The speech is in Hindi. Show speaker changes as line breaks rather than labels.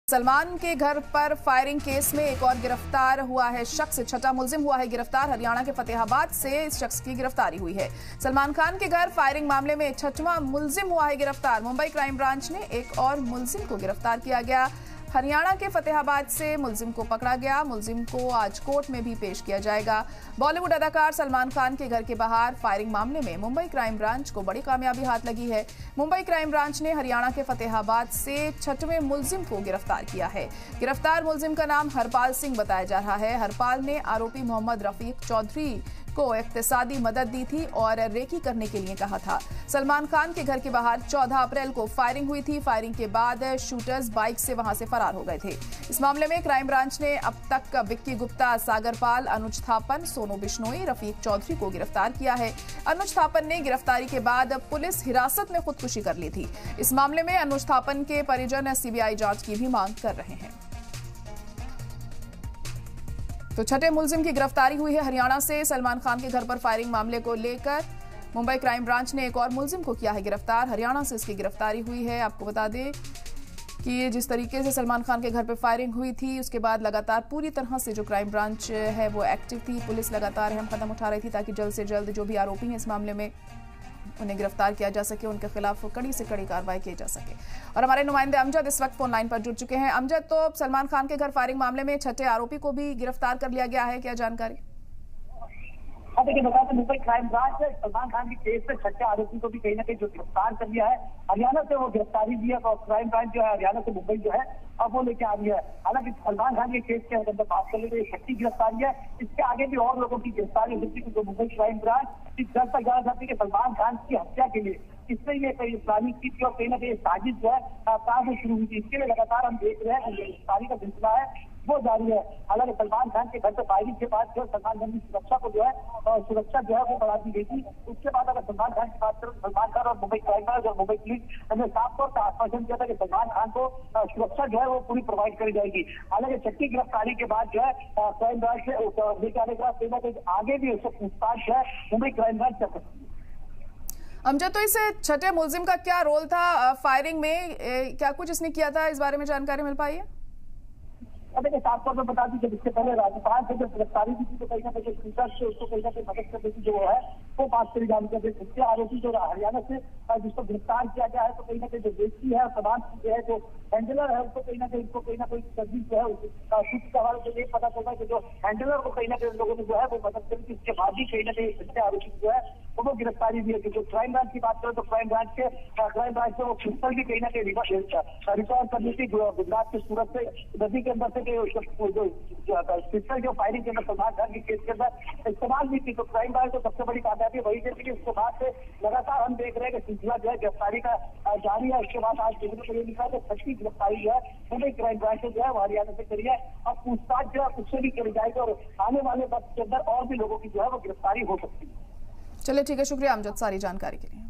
सलमान के घर पर फायरिंग केस में एक और गिरफ्तार हुआ है शख्स, छठा मुलजिम हुआ है गिरफ्तार। हरियाणा के फतेहाबाद से इस शख्स की गिरफ्तारी हुई है। सलमान खान के घर फायरिंग मामले में छठवां मुलजिम हुआ है गिरफ्तार। मुंबई क्राइम ब्रांच ने एक और मुलजिम को गिरफ्तार किया गया। हरियाणा के फतेहाबाद से मुलजिम को पकड़ा गया। मुलजिम को आज कोर्ट में भी पेश किया जाएगा। बॉलीवुड अदाकार सलमान खान के घर के बाहर फायरिंग मामले में मुंबई क्राइम ब्रांच को बड़ी कामयाबी हाथ लगी है। मुंबई क्राइम ब्रांच ने हरियाणा के फतेहाबाद से छठवें मुलजिम को गिरफ्तार किया है। गिरफ्तार मुलजिम का नाम हरपाल सिंह बताया जा रहा है। हरपाल ने आरोपी मोहम्मद रफीक चौधरी को इक्तिसादी मदद दी थी और रेकी करने के लिए कहा था। सलमान खान के घर के बाहर 14 अप्रैल को फायरिंग हुई थी। फायरिंग के बाद शूटर्स बाइक से वहां से फरार हो गए थे। इस मामले में क्राइम ब्रांच ने अब तक विक्की गुप्ता, सागर पाल, अनुज थापन, सोनू बिश्नोई, रफीक चौधरी को गिरफ्तार किया है। अनुज थापन ने गिरफ्तारी के बाद पुलिस हिरासत में खुदकुशी कर ली थी। इस मामले में अनुज थापन के परिजन सीबीआई जांच की भी मांग कर रहे हैं। तो छठे मुलजिम की गिरफ्तारी हुई है हरियाणा से। सलमान खान के घर पर फायरिंग मामले को लेकर मुंबई क्राइम ब्रांच ने एक और मुलजिम को किया है गिरफ्तार। हरियाणा से इसकी गिरफ्तारी हुई है। आपको बता दें कि जिस तरीके से सलमान खान के घर पर फायरिंग हुई थी, उसके बाद लगातार पूरी तरह से जो क्राइम ब्रांच है वो एक्टिव थी। पुलिस लगातार अहम कदम उठा रही थी ताकि जल्द से जल्द जो भी आरोपी हैं इस मामले में उन्हें गिरफ्तार किया जा सके, उनके खिलाफ कड़ी से कड़ी कार्रवाई की जा सके। और हमारे नुमाइंदे अमजद इस वक्त फोन लाइन पर जुड़ चुके हैं। अमजद, तो सलमान खान के घर फायरिंग मामले में छठे आरोपी को भी गिरफ्तार कर लिया गया है, क्या जानकारी?
देखिए, बता दें मुंबई क्राइम ब्रांच ने सलमान खान की केस में छठे आरोपी को भी कहीं ना कहीं जो गिरफ्तार कर लिया है। हरियाणा से वो गिरफ्तारी दी है और क्राइम ब्रांच जो है हरियाणा से मुंबई जो है अब वो लेके आ रही है। हालांकि सलमान खान के केस के अंदर बात कर ले तो ये छठी गिरफ्तारी है। इसके आगे भी और लोगों की गिरफ्तारी हो सकती है। जो मुंबई क्राइम ब्रांच इस डर तक जाना चाहती है कि सलमान खान की हत्या के लिए इससे ये कई प्लानिंग की थी और कहीं ना कहीं साजिश जो है कहाँ से शुरू हुई थी। इसके लिए लगातार हम देख रहे हैं कि गिरफ्तारी का सिलसिला है वो जारी है। हालांकि सलमान खान के घर पर फायरिंग के बाद जो सलमान खान की सुरक्षा को जो है सुरक्षा जो है वो बढ़ा दी गई थी। उसके बाद अगर सलमान खान की बात करें तो सलमान खान और मुंबई क्राइम ब्रांच और मुंबई पुलिस ने साफ तौर पर आश्वासन दिया था कि सलमान खान को सुरक्षा जो है वो पूरी प्रोवाइड करी जाएगी। हालांकि छठी गिरफ्तारी के बाद जो है क्राइम ब्रांच से लेकर आने के बाद कहीं ना कहीं आगे भी उससे पूछताछ जो है मुंबई क्राइम ब्रांच कर सकती है।
अमजद, तो इस छठे मुलजिम का क्या रोल था फायरिंग में? क्या कुछ इसने किया था, इस बारे में जानकारी मिल पाई है?
देखिए, साफ तौर पर बता दी जब इससे पहले राज्यपाल से जब गिरफ्तारी की थी तो कहीं ना कहीं स्पीकर से उसको कहीं ना कहीं मदद करने की जो है वो बात करी जानी चाहिए। इसके आरोपी जो हरियाणा से जिसको गिरफ्तार किया गया है तो कहीं ना कहीं जो व्यक्ति है समाज जो है जो हैंडलर है उसको कहीं ना कोई सर्विस जो है सूत्र के हवाले से ये पता चलता है कि जो हैंडलर को कहीं ना कहीं लोगों ने जो है वो मदद करी थी। इसके बाद भी कहीं ना कहीं इसके आरोपी जो है वो गिरफ्तारी दी है। जो क्राइम ब्रांच की बात करें तो क्राइम ब्रांच से वो पिस्टल भी कहीं ना कहीं रिकॉर्ड करनी थी गुजरात के सूरत से नदी के अंदर से पिस्टल जो फायरिंग के अंदर सलमान खान की केस के अंदर इस्तेमाल भी थी। तो क्राइम ब्रांच को सबसे बड़ी कामयाबी वही देती कि उसके बाद से लगातार हम देख रहे हैं कि सिलसिला जो है गिरफ्तारी का जारी है। उसके बाद आज देखने को ये लिखा है कि छठी गिरफ्तारी जो है मुंबई क्राइम ब्रांच ने जो है वो हरियाणा से करी है। अब पूछताछ जो है उससे भी करी जाएगी और आने वाले वक्त के अंदर और भी लोगों की जो है वो गिरफ्तारी हो सकती है।
चलिए, ठीक है, शुक्रिया अमजद सारी जानकारी के लिए।